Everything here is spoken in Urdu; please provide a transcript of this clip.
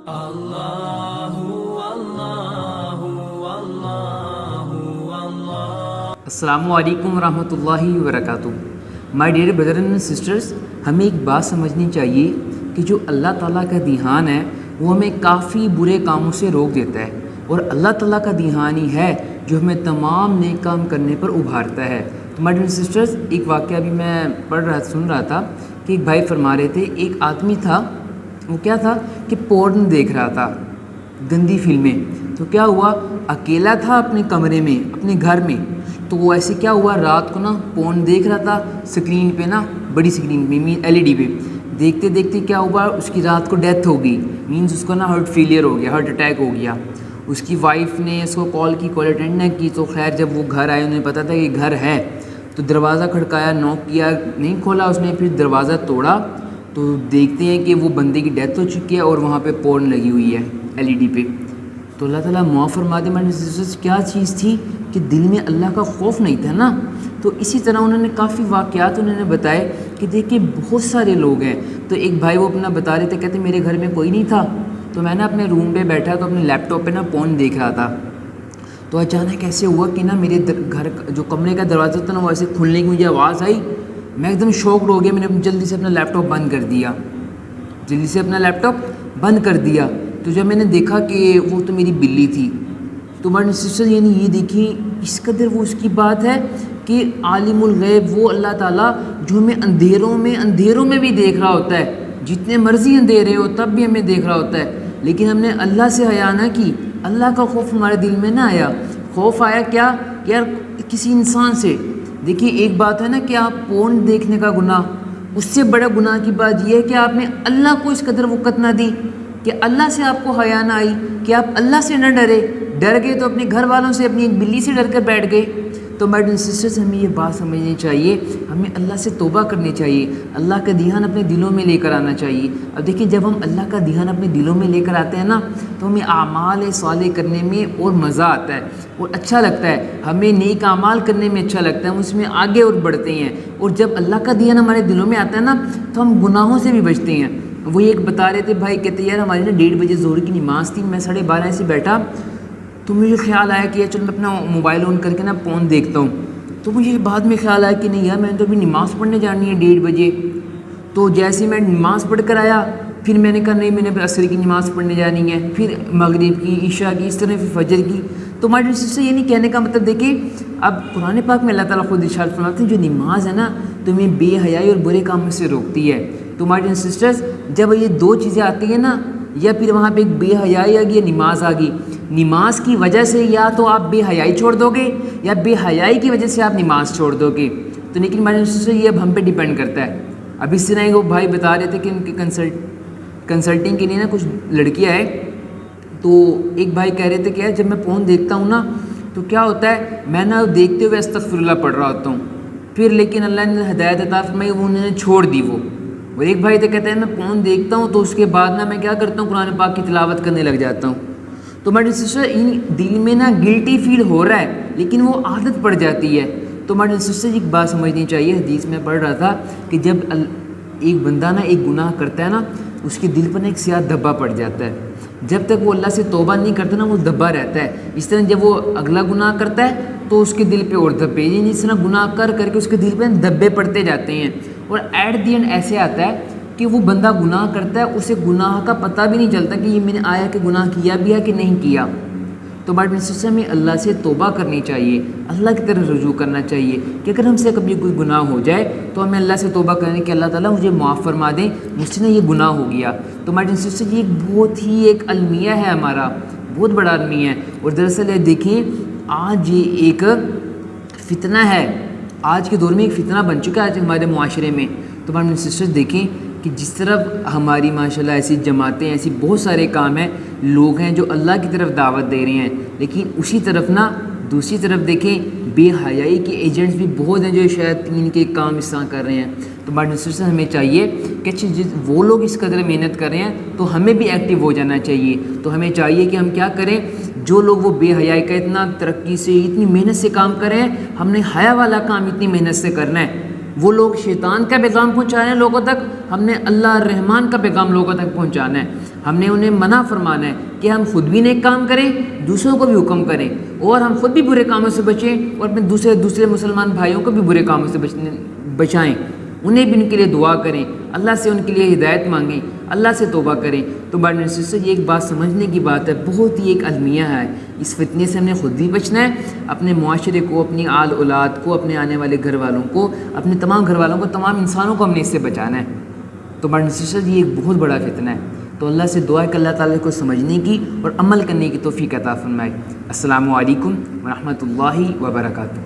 اللہ اللہ اللہ اللہ۔ السلام علیکم ورحمۃ اللہ وبرکاتہ۔ My dear brother and sisters, ہمیں ایک بات سمجھنی چاہیے کہ جو اللہ تعالیٰ کا دھیان ہے وہ ہمیں کافی برے کاموں سے روک دیتا ہے، اور اللہ تعالیٰ کا دھیان ہی ہے جو ہمیں تمام نیک کام کرنے پر ابھارتا ہے۔ تو مائی ڈیئر سسٹرز، ایک واقعہ بھی میں سن رہا تھا کہ ایک بھائی فرما رہے تھے، ایک آدمی تھا، وہ کیا تھا کہ پورن دیکھ رہا تھا، گندی فلمیں۔ تو کیا ہوا، اکیلا تھا اپنے کمرے میں، اپنے گھر میں، تو وہ ایسے کیا ہوا، رات کو پورن دیکھ رہا تھا اسکرین پہ، بڑی اسکرین پہ، LED پہ دیکھتے دیکھتے کیا ہوا، اس کی رات کو ڈیتھ ہو گئی، مینس اس کو ہارٹ فیلئر ہو گیا، ہارٹ اٹیک ہو گیا۔ اس کی وائف نے اس کو کال کی، کال اٹینڈ نہ کی، تو خیر جب وہ گھر آئے، انہیں پتا تھا کہ گھر ہے، تو دروازہ کھڑکایا، نوک کیا، نہیں کھولا اس نے، پھر دروازہ توڑا تو دیکھتے ہیں کہ وہ بندے کی ڈیتھ ہو چکی ہے اور وہاں پہ پورن لگی ہوئی ہے LED پہ۔ تو اللہ تعالیٰ معاف فرما دے، کیا چیز تھی کہ دل میں اللہ کا خوف نہیں تھا تو اسی طرح انہوں نے کافی واقعات انہوں نے بتائے کہ دیکھیں بہت سارے لوگ ہیں۔ تو ایک بھائی وہ اپنا بتا رہے تھے، کہتے میرے گھر میں کوئی نہیں تھا، تو میں اپنے روم پہ بیٹھا تو اپنے لیپ ٹاپ پہ پورن دیکھ رہا تھا، تو اچانک ایسے ہوا کہ میرے گھر جو کمرے کا دروازہ تھا وہ ایسے کھلنے کی مجھے آواز آئی، میں ایک دم شوکڈ ہو گیا، میں نے جلدی سے اپنا لیپ ٹاپ بند کر دیا، تو جب میں نے دیکھا کہ وہ تو میری بلی تھی۔ تو ہمارے سسٹر یہ دیکھیں اس قدر وہ اس کی بات ہے کہ عالم الغیب وہ اللہ تعالیٰ جو ہمیں اندھیروں میں بھی دیکھ رہا ہوتا ہے، جتنے مرضی اندھیرے ہو تب بھی ہمیں دیکھ رہا ہوتا ہے، لیکن ہم نے اللہ سے حیا نہ کی، اللہ کا خوف ہمارے دل میں نہ آیا۔ خوف آیا کیا یار، کسی انسان سے۔ دیکھیے ایک بات ہے کہ آپ پورن دیکھنے کا گناہ، اس سے بڑا گناہ کی بات یہ ہے کہ آپ نے اللہ کو اس قدر وقت نہ دی، کہ اللہ سے آپ کو حیا نہ آئی، کہ آپ اللہ سے نہ ڈر گئے تو اپنے گھر والوں سے، اپنی ایک بلی سے ڈر کر بیٹھ گئے۔ تو میڈ اینڈ سسٹرز، ہمیں یہ بات سمجھنی چاہیے، ہمیں اللہ سے توبہ کرنی چاہیے، اللہ کا دھیان اپنے دلوں میں لے کر آنا چاہیے۔ اب دیکھیں جب ہم اللہ کا دھیان اپنے دلوں میں لے کر آتے ہیں تو ہمیں اعمال صالح کرنے میں اور مزہ آتا ہے اور اچھا لگتا ہے، ہمیں نیک اعمال کرنے میں اچھا لگتا ہے، ہم اس میں آگے اور بڑھتے ہیں۔ اور جب اللہ کا دھیان ہمارے دلوں میں آتا ہے تو ہم گناہوں سے بھی بچتے ہیں۔ وہی ایک بتا رہے تھے بھائی، کہتے یار ہماری 1:30 بجے ظہر کی نماز تھی، میں 12:30 سے بیٹھا تو مجھے خیال آیا کہ چلو میں اپنا موبائل آن کر کے پورن دیکھتا ہوں، تو مجھے بعد میں خیال آیا کہ نہیں یار میں نے تو ابھی نماز پڑھنے جانی ہے 1:30 بجے۔ تو جیسے میں نماز پڑھ کر آیا، پھر میں نے کہا نہیں میں نے عصر کی نماز پڑھنے جانی ہے، پھر مغرب کی، عشاء کی، اس طرح پھر فجر کی۔ تو ہماری سسٹر یہ نہیں کہنے کا مطلب، دیکھیں اب قرآن پاک میں اللہ تعالیٰ خود ارشاد فرماتے ہیں جو نماز ہے تمہیں بے حیائی اور برے کاموں سے روکتی ہے۔ تو ہماری سسٹرز، جب یہ دو چیزیں آتی ہیں یا پھر وہاں پہ ایک بے حیائی آ گئی یا نماز آ گئی، نماز کی وجہ سے یا تو آپ بے حیائی چھوڑ دو گے یا بے حیائی کی وجہ سے آپ نماز چھوڑ دو گے۔ تو لیکن ہماری سسٹر یہ اب ہم پہ ڈیپینڈ کرتا ہے۔ اب اس طرح وہ بھائی بتا رہے تھے کہ ان کی کنسلٹنگ کے لیے کچھ لڑکیاں ہیں، تو ایک بھائی کہہ رہے تھے کہ یار جب میں پورن دیکھتا ہوں تو کیا ہوتا ہے، میں دیکھتے ہوئے استغفر اللہ پڑھ رہا ہوتا ہوں، پھر لیکن اللہ نے ہدایت عطا فرمائی، انہوں نے چھوڑ دی وہ۔ اور ایک بھائی تو کہتے ہیں میں پورن دیکھتا ہوں تو اس کے بعد میں کیا کرتا ہوں، قرآن پاک کی تلاوت کرنے لگ جاتا ہوں۔ تو میری سسٹر دل میں گلٹی فیل ہو رہا ہے لیکن وہ عادت پڑ جاتی ہے۔ تو میری سسٹر ایک بات سمجھنی چاہیے، حدیث میں پڑھ رہا تھا کہ جب ایک بندہ ایک گناہ کرتا ہے اس کے دل پر ایک سیاہ دھبا پڑ جاتا ہے، جب تک وہ اللہ سے توبہ نہیں کرتا وہ دھبا رہتا ہے۔ اس طرح جب وہ اگلا گناہ کرتا ہے تو اس کے دل پہ اور دھبے، یعنی اس طرح گناہ کر کے اس کے دل پہ دھبے پڑتے جاتے ہیں، اور ایٹ دی اینڈ ایسے آتا ہے کہ وہ بندہ گناہ کرتا ہے، اسے گناہ کا پتہ بھی نہیں چلتا کہ یہ میں نے آیا کہ گناہ کیا بھی ہے کہ نہیں کیا۔ تو بٹ سسٹر میں اللہ سے توبہ کرنی چاہیے، اللہ کی طرف رجوع کرنا چاہیے کہ اگر ہم سے کبھی کوئی گناہ ہو جائے تو ہمیں اللہ سے توبہ کرنے کہ اللہ تعالیٰ مجھے معاف فرما دیں، مجھ سے یہ گناہ ہو گیا۔ تو میڈم سسٹر یہ بہت ہی ایک المیہ ہے، ہمارا بہت بڑا المیہ ہے۔ اور دراصل یہ دیکھیں آج یہ ایک فتنہ ہے، آج کے دور میں ایک فتنہ بن چکا ہے آج ہمارے معاشرے میں۔ تو میڈم سسٹر دیکھیں کہ جس طرف ہماری ماشاءاللہ ایسی جماعتیں، ایسی بہت سارے کام ہیں، لوگ ہیں جو اللہ کی طرف دعوت دے رہے ہیں، لیکن اسی طرف دوسری طرف دیکھیں بے حیائی کے ایجنٹس بھی بہت ہیں جو شیاطین کے کام اس طرح کر رہے ہیں۔ تو میڈم سسٹر ہمیں چاہیے کہ وہ لوگ اس قدر محنت کر رہے ہیں تو ہمیں بھی ایکٹیو ہو جانا چاہیے۔ تو ہمیں چاہیے کہ ہم کیا کریں، جو لوگ وہ بے حیائی کا اتنا ترقی سے اتنی محنت سے کام کر رہے ہیں، ہم نے حیا والا کام اتنی محنت سے کرنا ہے وہ لوگ شیطان کا پیغام پہنچا رہے ہیں لوگوں تک، ہم نے اللہ الرحمن کا پیغام لوگوں تک پہنچانا ہے۔ ہم نے انہیں منع فرمانا ہے کہ ہم خود بھی نیک کام کریں، دوسروں کو بھی حکم کریں، اور ہم خود بھی برے کاموں سے بچیں، اور اپنے دوسرے مسلمان بھائیوں کو بھی برے کاموں سے بچائیں، انہیں بھی ان کے لیے دعا کریں، اللہ سے ان کے لیے ہدایت مانگیں، اللہ سے توبہ کریں۔ تو برادر اینڈ سسٹر، یہ ایک بات سمجھنے کی بات ہے، بہت ہی ایک المیہ ہے۔ اس فتنے سے ہم نے خود بھی بچنا ہے، اپنے معاشرے کو، اپنی آل اولاد کو، اپنے آنے والے گھر والوں کو، اپنے تمام گھر والوں کو، تمام انسانوں کو ہم نے اس سے بچانا ہے۔ تو برادر اینڈ سسٹر، یہ ایک بہت بڑا فتنہ ہے۔ تو اللہ سے دعا ہے کہ اللہ تعالیٰ کو سمجھنے کی اور عمل کرنے کی توفیق عطا فرمائے۔ السلام علیکم ورحمۃ اللہ وبرکاتہ۔